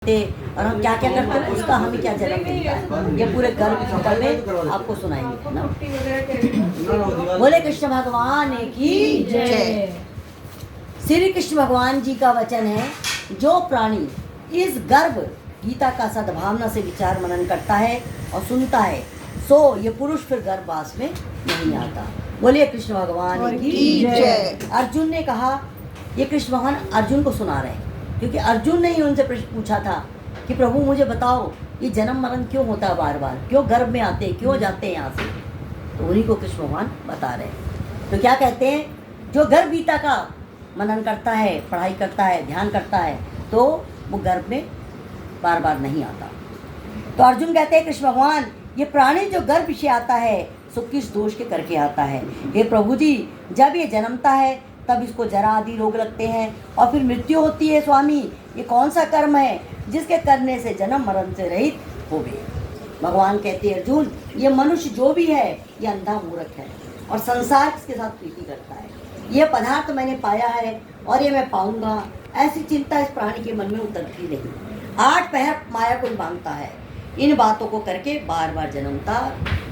और हम क्या क्या करते हैं उसका हमें क्या जन्म मिलता है, ये पूरे गर्भ में आपको सुनाएंगे ना। बोले कृष्ण भगवान की जय। श्री कृष्ण भगवान जी का वचन है, जो प्राणी इस गर्भ गीता का सद्भावना से विचार मनन करता है और सुनता है, सो ये पुरुष फिर गर्भवास में नहीं आता। बोलिए कृष्ण भगवान की जय। अर्जुन ने कहा, ये कृष्ण भगवान अर्जुन को सुना रहे हैं, क्योंकि अर्जुन ने ही उनसे प्रश्न पूछा था कि प्रभु मुझे बताओ, ये जन्म मरण क्यों होता है, बार बार क्यों गर्भ में आते हैं, क्यों जाते हैं यहाँ से। तो उन्हीं को कृष्ण भगवान बता रहे हैं। तो क्या कहते हैं, जो गर्भ गीता का मनन करता है, पढ़ाई करता है, ध्यान करता है, तो वो गर्भ में बार बार नहीं आता। तो अर्जुन कहते हैं कृष्ण भगवान, ये प्राणी जो गर्भ से आता है सो किस दोष के करके आता है। हे प्रभु जी, जब ये जन्मता है तब इसको जरा आदि रोग लगते हैं और फिर मृत्यु होती है। स्वामी, ये कौन सा कर्म है जिसके करने से जन्म मरण से रहित हो गए। भगवान कहते हैं, अर्जुन, ये मनुष्य जो भी है ये अंधा मूर्ख है और संसार के साथ प्रीति करता है। ये पदार्थ मैंने पाया है और ये मैं पाऊंगा, ऐसी चिंता इस प्राणी के मन में उतरती नहीं। 8 पहर माया को बांधता है, इन बातों को करके बार बार जन्मता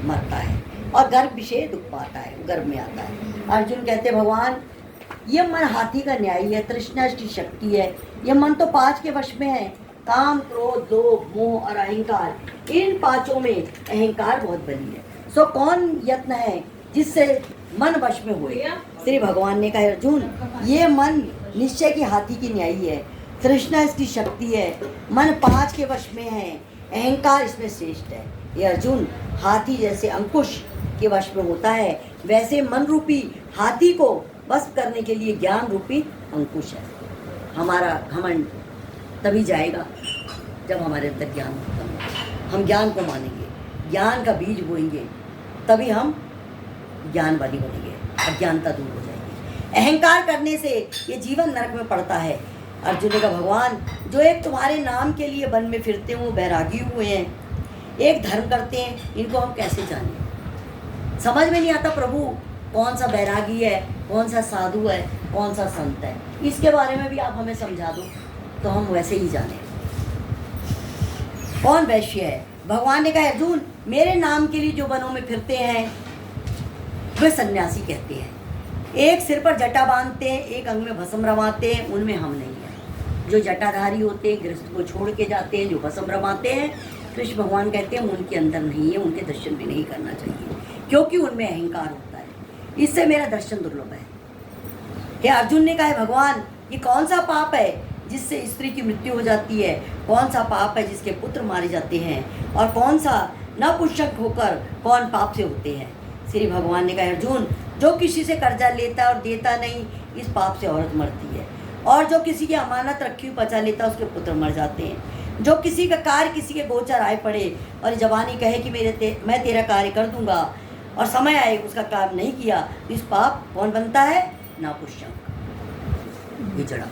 मरता है और गर्भ विषय दुख पाता है, गर्भ में आता है। अर्जुन कहते, भगवान, ये मन हाथी का न्यायी है, तृष्णा की शक्ति है। ये मन तो 5 के वश में है, काम, क्रोध, लोभ, मोह और अहंकार। इन 5 में अहंकार बहुत बली है। सो कौन यत्न है जिससे मन वश में हुए। श्री भगवान ने कहा, अर्जुन, ये मन निश्चय की हाथी की न्यायी है, तृष्णा इसकी शक्ति है, मन 5 के वश में है, अहंकार इसमें श्रेष्ठ है। ये अर्जुन हाथी जैसे अंकुश के वश में होता है, वैसे मन रूपी हाथी को बस करने के लिए ज्ञान रूपी अंकुश है। हमारा घमंड तभी जाएगा जब हमारे अंदर ज्ञान होगा। हम ज्ञान को मानेंगे, ज्ञान का बीज बोएंगे, तभी हम ज्ञानवादी बनेंगे, अज्ञानता दूर हो जाएगी। अहंकार करने से ये जीवन नरक में पड़ता है। अर्जुन ने कहा, भगवान, जो एक तुम्हारे नाम के लिए वन में फिरते हैं वो बैरागी हुए हैं, एक धर्म करते हैं, इनको हम कैसे जानें। समझ में नहीं आता प्रभु, कौन सा बैरागी है, कौन सा साधु है, कौन सा संत है। इसके बारे में भी आप हमें समझा दो तो हम वैसे ही जाने। कौन वैश्य है। भगवान ने कहा, अर्जुन, मेरे नाम के लिए जो वनों में फिरते हैं वे सन्यासी कहते हैं। एक सिर पर जटा बांधते हैं, एक अंग में भस्म रमाते हैं, उनमें हम नहीं हैं। जो जटाधारी होते हैं, गृहस्थ को छोड़ के जाते हैं, जो भस्म रमाते हैं, कृष्ण भगवान कहते हैं उनके अंदर नहीं है, उनके दर्शन भी नहीं करना चाहिए, क्योंकि उनमें अहंकार होता है। इससे मेरा दर्शन दुर्लभ है। हे अर्जुन ने कहा, भगवान, ये कौन सा पाप है जिससे स्त्री की मृत्यु हो जाती है, कौन सा पाप है जिसके पुत्र मारे जाते हैं, और कौन सा नपुंसक होकर कौन पाप से होते हैं। श्री भगवान ने कहा, अर्जुन, जो किसी से कर्जा लेता और देता नहीं, इस पाप से औरत मरती है, और जो किसी की अमानत रखी हुई बचा लेता उसके पुत्र मर जाते हैं। जो किसी का कार्य किसी के गोचर आए पड़े और जवानी कहे कि मैं तेरा कार्य कर दूंगा, और समय आए उसका काम नहीं किया, तो इस पाप कौन बनता है, नपुंसक, बिचड़ा।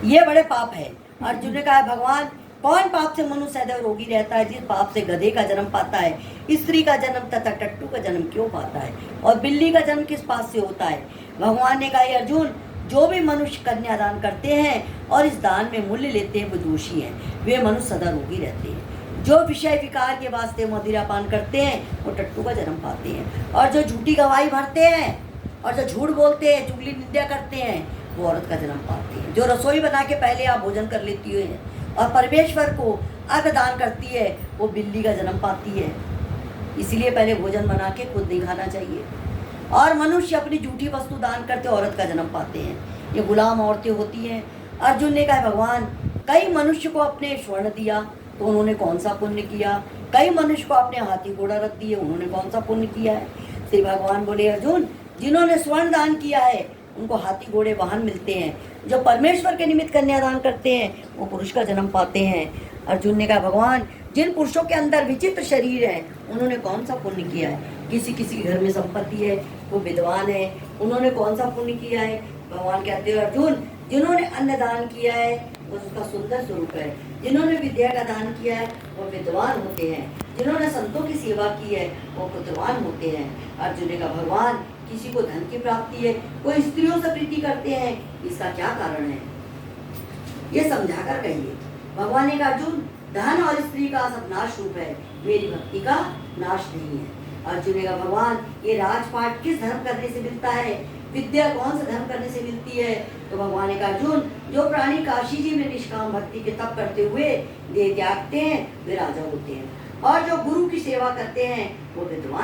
ये बड़े पाप है। अर्जुन ने कहा, भगवान, कौन पाप से मनुष्य सदैव रोगी रहता है। जिस पाप से गधे का जन्म पाता है, स्त्री का जन्म तथा टट्टू का जन्म क्यों पाता है, और बिल्ली का जन्म किस पाप से होता है। भगवान ने कहा, अर्जुन, जो भी मनुष्य कन्यादान करते हैं और इस दान में मूल्य लेते हैं वो दोषी हैं, वे मनुष्य सदा रोगी रहते हैं। जो विषय विकार के वास्ते मदिरापान करते हैं वो टट्टू का जन्म पाते हैं, और जो झूठी गवाही भरते हैं और जो झूठ बोलते हैं, चुगली निंदा करते हैं, वो औरत का जन्म पाते हैं। जो रसोई बना के पहले आप भोजन कर लेती है और परमेश्वर को अर्घ दान करती है, वो बिल्ली का जन्म पाती है। इसलिए पहले भोजन बना के खुद नहीं खाना चाहिए। और मनुष्य अपनी झूठी वस्तु दान करते औरत का जन्म पाते हैं, ये गुलाम औरतें होती हैं। अर्जुन ने कहा, भगवान, कई मनुष्य को अपने स्वर्ण दिया तो उन्होंने कौन सा पुण्य किया, कई मनुष्य को अपने हाथी घोड़ा रख दिए, उन्होंने कौन सा पुण्य किया है। श्री भगवान बोले, अर्जुन, जिन्होंने स्वर्ण दान किया है उनको हाथी घोड़े वाहन मिलते हैं, जो परमेश्वर के निमित्त कन्यादान करते हैं वो पुरुष का जन्म पाते हैं। अर्जुन ने कहा, भगवान, जिन पुरुषों के अंदर विचित्र शरीर है उन्होंने कौन सा पुण्य किया है। किसी किसी के घर में संपत्ति है, वो विद्वान है, उन्होंने कौन सा पुण्य किया है। भगवान कहते हैं, अर्जुन, जिन्होंने अन्न दान किया है वो उसका सुंदर स्वरूप है, जिन्होंने विद्या का दान किया है वो विद्वान होते हैं, जिन्होंने संतों की सेवा की है वो पुत्रवान होते हैं। अर्जुन ने कहा, भगवान, किसी को धन की प्राप्ति है, कोई स्त्रियों से प्रीति करते हैं, इसका क्या कारण है, ये समझा कर कहिए। भगवान ने कहा अर्जुन, धन और स्त्री का सब नाश रूप है, मेरी भक्ति का नाश नहीं है। अर्जुन ने कहा भगवान, ये राजपाट किस धर्म करने से मिलता है, विद्या कौन से धर्म करने से मिलती है? तो भगवान ने कहा अर्जुन, जो प्राणी काशी जी में निष्काम भक्ति के तप करते हुए देह त्यागते हैं वे राजा होते हैं, और जो गुरु की सेवा करते हैं वो विद्वान